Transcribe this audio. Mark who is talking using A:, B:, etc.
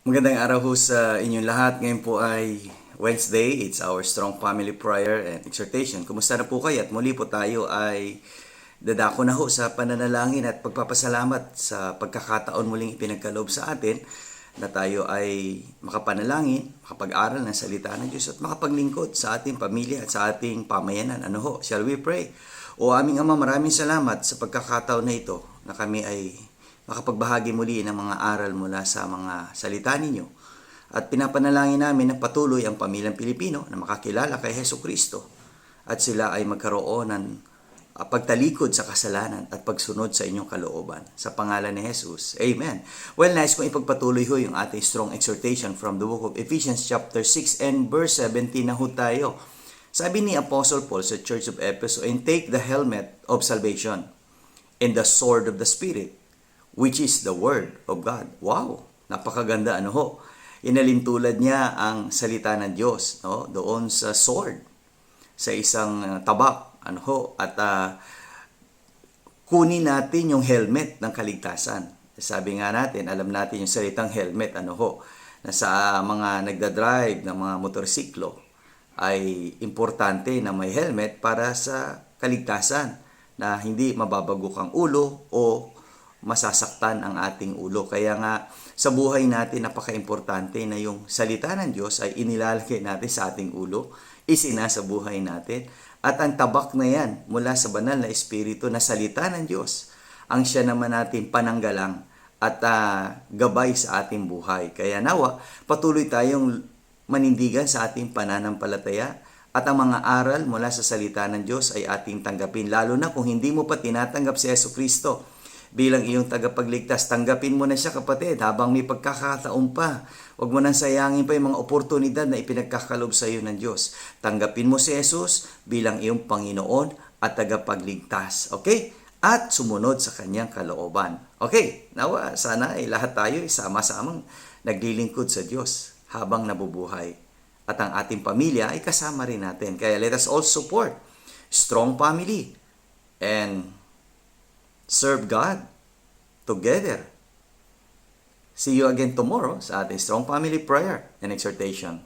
A: Magandang araw ho sa inyong lahat. Ngayon po ay Wednesday. It's our Strong Family Prayer and Exhortation. Kumusta na po kayo? At muli po tayo ay dadako na ho sa pananalangin at pagpapasalamat sa pagkakataon muling ipinagkaloob sa atin na tayo ay makapanalangin, makapag-aral ng salita ng Diyos at makapaglingkod sa ating pamilya at sa ating pamayanan. Ano ho? Shall we pray? O aming Ama, maraming salamat sa pagkakataon na ito na kami ay makapagbahagi muli ng mga aral mula sa mga salita ninyo. At pinapanalangin namin na patuloy ang pamilyang Pilipino na makakilala kay Hesus Kristo at sila ay magkaroon ng pagtalikod sa kasalanan at pagsunod sa inyong kalooban. Sa pangalan ni Jesus. Amen. Well, nice kung ipagpatuloy ho yung ating strong exhortation from the book of Ephesians chapter 6 and verse 17 na ho tayo. Sabi ni Apostle Paul sa Church of Ephesus, "And take the helmet of salvation and the sword of the Spirit, which is the Word of God." Wow! Napakaganda, ano ho? Inalintulad niya ang salita ng Diyos, no? Doon sa sword, sa isang tabak, ano ho? At kunin natin yung helmet ng kaligtasan. Sabi nga natin, alam natin yung salitang helmet, ano ho? Na sa mga nagdadrive ng mga motorsiklo, ay importante na may helmet para sa kaligtasan, na hindi mababagok ang ulo o masasaktan ang ating ulo. Kaya nga sa buhay natin napaka-importante na yung salita ng Diyos ay inilalagay natin sa ating ulo, isinasa buhay natin. At ang tabak na yan mula sa banal na Espiritu na salita ng Diyos, ang siya naman natin pananggalang at gabay sa ating buhay. Kaya nawa, patuloy tayong manindigan sa ating pananampalataya at ang mga aral mula sa salita ng Diyos ay ating tanggapin. Lalo na kung hindi mo pa tinatanggap si Hesus Kristo bilang iyong tagapagligtas, tanggapin mo na siya, kapatid, habang may pagkakataon pa. Huwag mo nang sayangin pa yung mga oportunidad na ipinagkakalob sa iyo ng Diyos. Tanggapin mo si Jesus bilang iyong Panginoon at tagapagligtas. Okay? At sumunod sa kanyang kalooban. Okay? Nawa, sana ay lahat tayo ay sama-samang naglilingkod sa Diyos habang nabubuhay. At ang ating pamilya ay kasama rin natin. Kaya let us all support strong family and serve God together. See you again tomorrow sa ating Strong Family Prayer and Exhortation.